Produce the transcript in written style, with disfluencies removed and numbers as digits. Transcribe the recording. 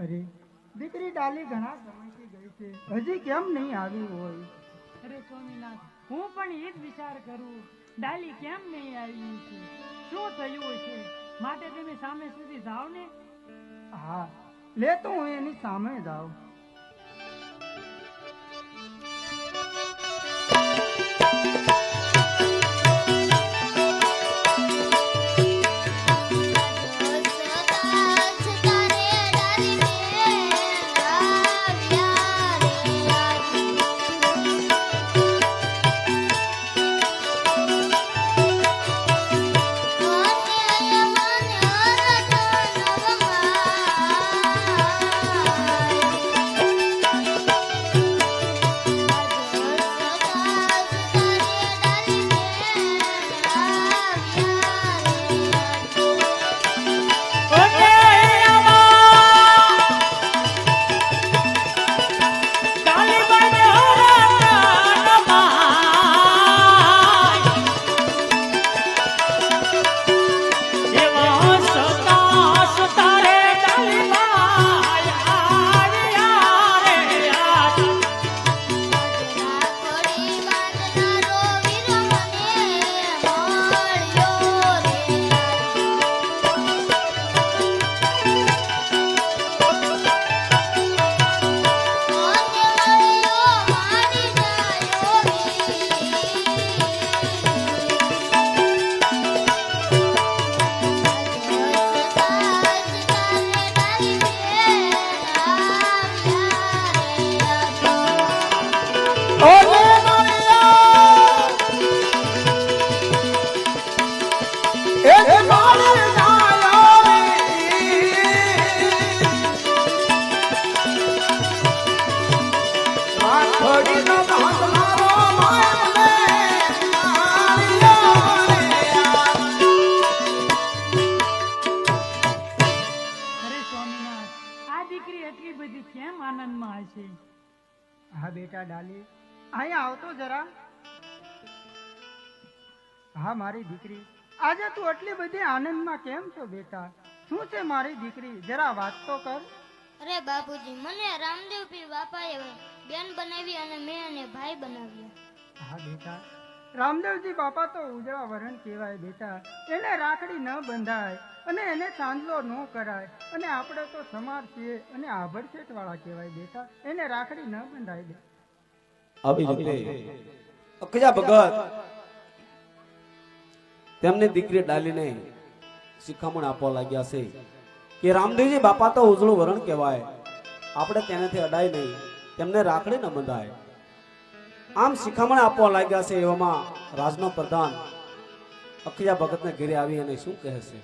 અરે દીકરી ડાલી ઘણા સમયથી ગઈ છે, હજી કેમ નહીં આવી હોય? અરે સ્વામીનાથ, હું પણ એ જ વિચાર કરું, ડાલી કેમ નહીં આવી છે, શું થયું છે? માટે તમે સામે સુધી જાઓ ને. હા, લેતો હું એની સામે જાઉં. હા બેટા ડાલી, અહીંયા આવતો જરા. હા મારી દીકરી, આજે તું આટલી બધી આનંદમાં કેમ છો બેટા? શું છે મારી દીકરી, જરા વાત તો કર. અરે બાપુજી, મને રામદેવ પીર બાપાએ બેન બનાવી અને મેં એને ભાઈ બનાવ્યા. હા બેટા, રામદેવજી બાપા તો ઉજળા વરણ કહેવાય બેટા. એને રાખડી ન બંધાય અને એને ચાંદલો ન કરાય, અને આપણે તો સમાર છીએ અને આભડછેટ વાળા કહેવાય બેટા. એને રાખડી ન બંધાય દે. આવી રીતે અખજા ભગત તેમની દીકરી ડાલીને શિખામણ આપવા લાગ્યા છે કે રામદેવજી બાપા તો ઉજળું વરણ કહેવાય, આપણે તેનાથી અડાય નહીં, તેમને રાખડી ન બંધાય. આમ શિખામણ આપવા લાગ્યા છે. એવામાં રાજનો પ્રધાન અખજા ભગતને ઘેરે આવી અને શું કહે છે?